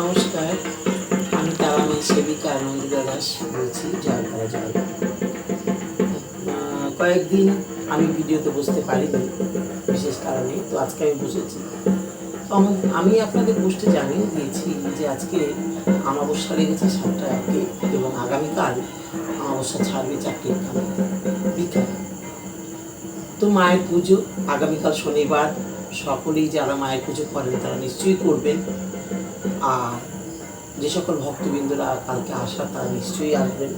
নমস্কার, আমি তারাময়ী সেবিকা নন্দিতা দাস বলছি। জয় করা জয়। কয়েকদিন আমি ভিডিওতে বসতে পারিনি বিশেষ কারণে, তো আজকে আমি বসেছি। তো আমি আপনাদের পোস্টে জানিয়ে দিয়েছি যে আজকে অমাবস্যা লেগেছে 7টা 1 এবং আগামীকাল অমাবস্যা ছাড়বে 4টে 51 বিকেল। তো মায়ের পুজো আগামীকাল শনিবার, সকলেই যারা মায়ের পুজো করেন তারা নিশ্চয়ই করবেন। আর যে সকল ভক্তবৃন্দরা কালকে আসা তারা নিশ্চয়ই আসবেন,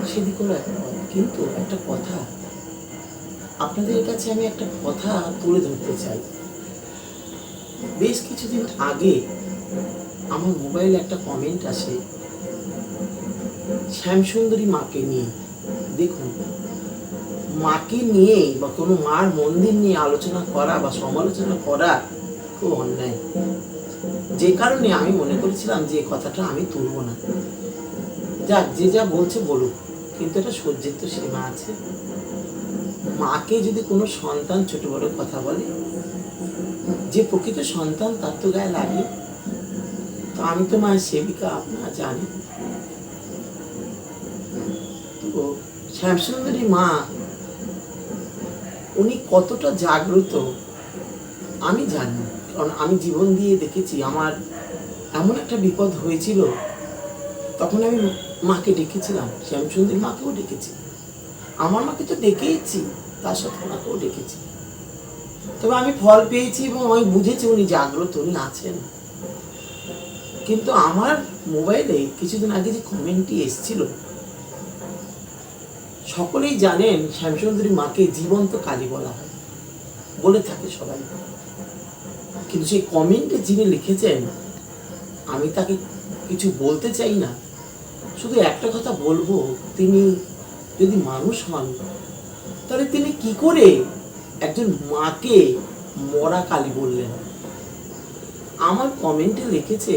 সেদিক হলো এক পথ। কিন্তু একটা কথা আপনাদের কাছে আমি একটা কথা তুলে ধরতে চাই। বেশ কিছুদিন আগে আমার মোবাইলে একটা কমেন্ট আসে শ্যামসুন্দরী মাকে নিয়ে। দেখুন, মাকে নিয়ে বা কোনো মার মন্দির নিয়ে আলোচনা করা বা সমালোচনা করা খুব অন্যায়। যে কারণে আমি মনে করেছিলাম যে কথাটা আমি তুলব না, যাক যে যা বলছে বলুক, কিন্তু এটা সহ্যের তো সীমা আছে। মাকে যদি কোনো সন্তান ছোট বড় কথা বলে, যে প্রকৃত সন্তান তার তো গায়ে লাগে। তো আমি তো মায়ের সেবিকা, আপনারা জানেন। তো শ্যামসুন্দরী মা উনি কতটা জাগ্রত আমি জানি, কারণ আমি জীবন দিয়ে দেখেছি। আমার এমন একটা বিপদ হয়েছিল, তখন আমি মাকে ডেকেছিলাম, শ্যামসুন্দরী মাকেও ডেকেছি। আমার মাকে তো ডেকেইছি, তার সাথে মাকেও ডেকেছি। তবে আমি ফল পেয়েছি এবং আমি বুঝেছি উনি জাগ্রত, উনি আছেন। কিন্তু আমার মোবাইলে কিছুদিন আগে যে কমেন্টটি এসেছিল, সকলেই জানেন শ্যামসুন্দরী মাকে জীবন্ত কালী বলা হয়, বলে থাকে সবাই। কিন্তু সেই কমেন্টে যিনি লিখেছেন, আমি তাকে কিছু বলতে চাই না, শুধু একটা কথা বলবো, তিনি যদি মানুষ হন তাহলে তিনি কি করে একজন মাকে মরা কালী বললেন? আমার কমেন্টে লিখেছে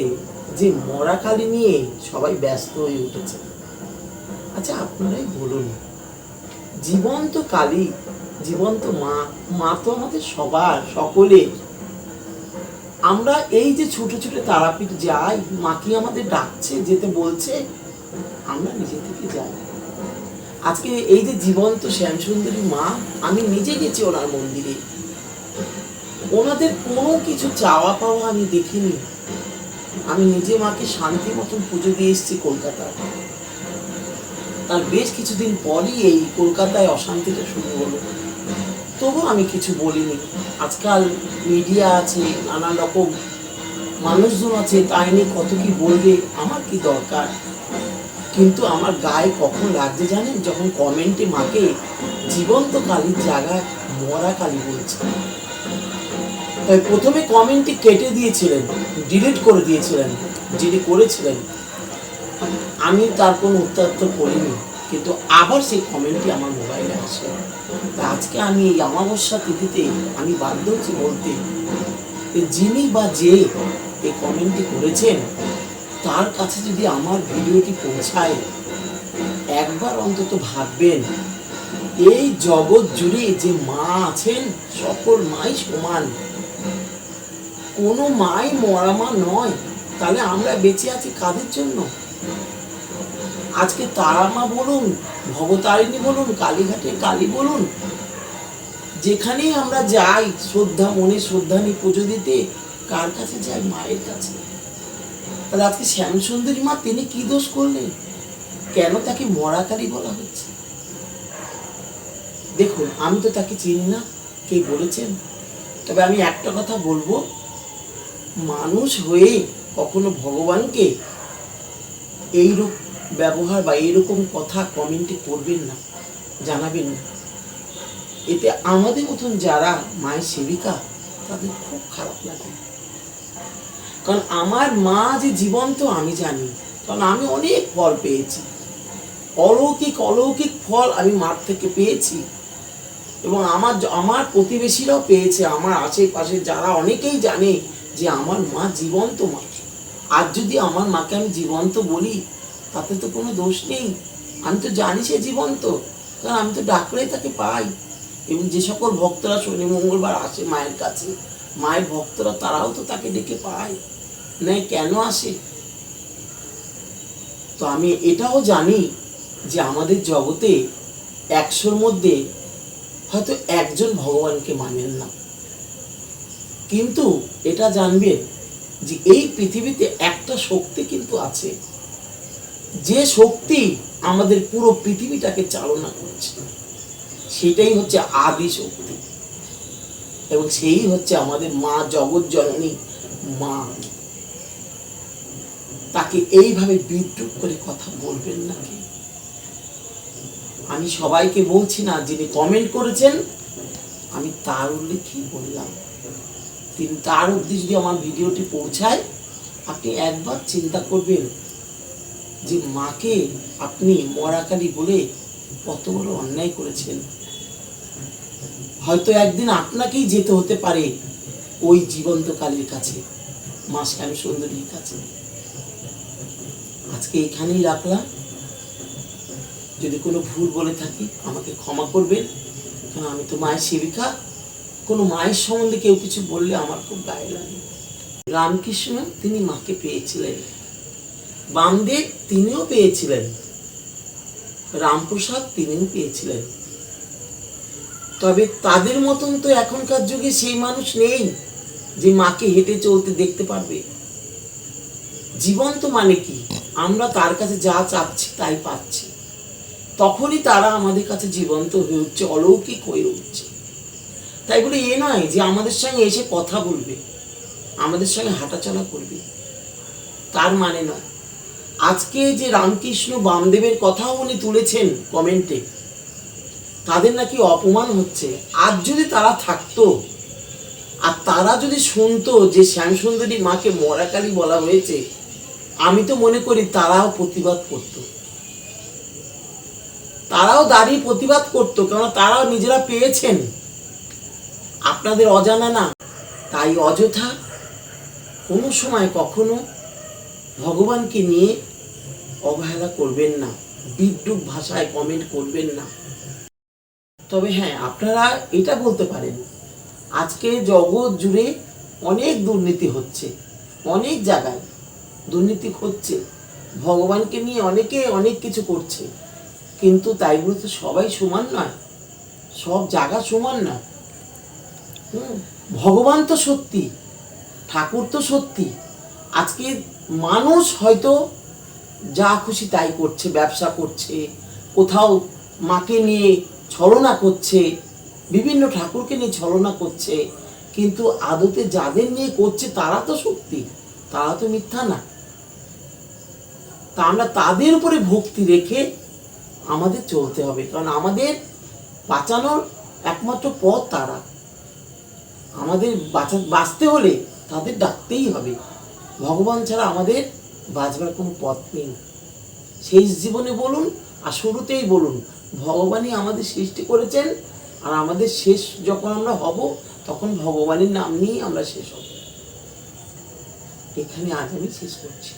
যে মরা কালী নিয়ে সবাই ব্যস্ত হয়ে উঠেছে। আচ্ছা আপনারাই বলুন, জীবন্ত কালী, জীবন্ত মা, মা তো আমাদের সবার, সকলের। আমরা এই যে ছোট ছোট তারাপীঠ যাই, মা কি আমাদের ডাকছে, যেতে বলছে? আমরা নিজে থেকে যাই। আজকে এই যে জীবন্ত শ্যামসুন্দরী মা, আমি নিজে গেছি ওনার মন্দিরে, ওনাদের কোনো কিছু চাওয়া পাওয়া আমি দেখিনি। আমি নিজে মাকে শান্তি মতন পুজো দিয়ে এসেছি কলকাতায়। তার বেশ কিছুদিন পরই এই কলকাতায় অশান্তিটা শুরু হলো, তবু আমি কিছু বলিনি। আজকাল মিডিয়া আছে, নানান রকম মানুষজন আছে, তাই নিয়ে কত কি বলবে, আমার কি দরকার। কিন্তু আমার গায়ে কখন লাগছে জানেন, যখন কমেন্টে মাকে জীবন্ত কালীর জায়গায় মরা কালী বলছে। তাই প্রথমে কমেন্টটি কেটে দিয়েছিলেন, ডিলিট করে দিয়েছিলেন, যিনি করেছিলেন। আমি তার কোনো উত্তর করিনি, কিন্তু আবার সেই কমেন্টটি আমার মোবাইলে আসে। তা আজকে আমি এই অমাবস্যা তিথিতে আমি বাধ্য হচ্ছি বলতে, যিনি বা যে এই কমেন্টটি করেছেন তার কাছে যদি আমার ভিডিওটি পৌঁছায়, একবার অন্তত ভাববেন, এই জগৎ জুড়ে যে মা আছেন সকল মাই সমান, কোনো মাই মরা মা নয়। তাহলে আমরা বেঁচে আছি কাদের জন্য? আজকে তারা মা বলুন, ভবতারিণী বলুন, কালীঘাটের কালী বলুন, যেখানেই আমরা যাই শ্রদ্ধা মনে শ্রদ্ধা নিয়ে পুজো দিতে, কার কাছে যাই? মায়ের কাছে। তাহলে আজকে শ্যামসুন্দরী মা তিনি কি দোষ করলেন? কেন তাকে মরা কালী বলা হচ্ছে? দেখুন, আমি তো তাকে চিনি না, কে বলেছেন। তবে আমি একটা কথা বলবো, মানুষ হয়ে কখনো ভগবানকে এইরূপ ব্যবহার বা এইরকম কথা কমেন্টে করবেন না, জানাবেন না। এতে আমাদের মতন যারা মায়ের সেবিকা তাদের খুব খারাপ লাগে। কারণ আমার মা যে জীবন্ত আমি জানি, কারণ আমি অনেক ফল পেয়েছি, অলৌকিক অলৌকিক ফল আমি মার থেকে পেয়েছি, এবং আমার প্রতিবেশীরাও পেয়েছে, আমার আশেপাশে যারা অনেকেই জানে যে আমার মা জীবন্ত মা। আর যদি আমার মাকে আমি জীবন্ত বলি তাতে তো কোনো দোষ নেই, আমি তো জানি সে জীবন্ত, কারণ আমি তো ডাকলেই তাকে পাই। এবং যে সকল ভক্তরা শনি মঙ্গলবার আসে মায়ের কাছে, মায়ের ভক্তরা তারাও তো তাকে ডেকে পায়। নেয় কেন আসে? তো আমি এটাও জানি যে আমাদের জগতে 100-র মধ্যে হয়তো একজন ভগবানকে মানেন না, কিন্তু এটা জানবেন যে এই পৃথিবীতে একটা শক্তি কিন্তু আছে, যে শক্তি আমাদের পুরো পৃথিবীটাকে চালনা করছে। সেটাই হচ্ছে আদি শক্তি, এবং সেই হচ্ছে আমাদের মা জগৎ জননী মা। তাকে এইভাবে বিদ্রুপ করে কথা বলবেন নাকি? আমি সবাইকে বলছি না, যিনি কমেন্ট করেছেন আমি তার উল্লেখেই বললাম। তিনি তার অবধি যদি আমার ভিডিওটি পৌঁছায়, আপনি একবার চিন্তা করবেন যে মাকে আপনি মরাকালী বলে কত বড় অন্যায় করেছেন। হয়তো একদিন আপনাকেই যেতে হতে পারে ওই জীবন্ত কালীর কাছে, মা শ্যাম সুন্দরীর কাছে। আজকে এখানেই রাখলাম। যদি কোনো ভুল বলে থাকি আমাকে ক্ষমা করবেন, কারণ আমি তো মায়ের সেবিকা। কোনো মায়ের সম্বন্ধে কেউ কিছু বললে আমার খুব গায়ে লাগে। রামকৃষ্ণ তিনি মাকে পেয়েছিলেন, বামদেব তিনিও পেয়েছিলেন, রামপ্রসাদ তিনিও পেয়েছিলেন। তবে তাদের মতন তো এখনকার যুগে সেই মানুষ নেই যে মাকে হেঁটে চলতে দেখতে পারবে। জীবন্ত মানে কি? আমরা তার কাছে যা চাচ্ছি তাই পাচ্ছি, তখনই তারা আমাদের কাছে জীবন্ত হয়ে উঠছে, অলৌকিক হয়ে উঠছে। তাই বলে এ নয় যে আমাদের সঙ্গে এসে কথা বলবে, আমাদের সঙ্গে হাঁটাচলা করবে, তার মানে নয়। আজকে যে রামকৃষ্ণ বামদেবের কথাও উনি তুলেছেন কমেন্টে, তাদের নাকি অপমান হচ্ছে। আজ যদি তারা থাকতো আর তারা যদি শুনতো যে শ্যামসুন্দরী মাকে মরাকালী বলা হয়েছে, আমি তো মনে করি তারাও প্রতিবাদ করত, তারাও দাঁড়িয়ে প্রতিবাদ করতো, কারণ তারাও নিজেরা পেয়েছেন, আপনাদের অজানা না। তাই অযথা কোনো সময় কখনো ভগবানকে নিয়ে অবহেলা করবেন না, বিদ্রূপ ভাষায় কমেন্ট করবেন না। তবে হ্যাঁ, আপনারা এটা বলতে পারেন, আজকে জগৎ জুড়ে অনেক দুর্নীতি হচ্ছে, অনেক জায়গায় দুর্নীতি হচ্ছে, ভগবানকে নিয়ে অনেকে অনেক কিছু করছে, কিন্তু তাই বলে তো সবাই সমান নয়, সব জায়গা সমান না। ভগবান তো সত্যি, ঠাকুর তো সত্যি। আজকে মানুষ হয়তো যা খুশি তাই করছে, ব্যবসা করছে, কোথাও মাকে নিয়ে ছলনা করছে, বিভিন্ন ঠাকুরকে নিয়ে ছলনা করছে, কিন্তু আদতে যাদের নিয়ে করছে তারা তো সত্যি, তারা তো মিথ্যা না। তা আমরা তাদের উপরে ভক্তি রেখে আমাদের চলতে হবে, কারণ আমাদের বাঁচানোর একমাত্র পথ তারা। আমাদের বাঁচতে হলে তাদের ডাকতেই হবে, ভগবান ছাড়া আমাদের বাঁচবার কোনো পথ নেই। শেষ জীবনে বলুন আর শুরুতেই বলুন, ভগবানই আমাদের সৃষ্টি করেছেন, আর আমাদের শেষ যখন আমরা হব তখন ভগবানের নাম নিয়েই আমরা শেষ হব। এখানে আজ আমি শেষ করছি।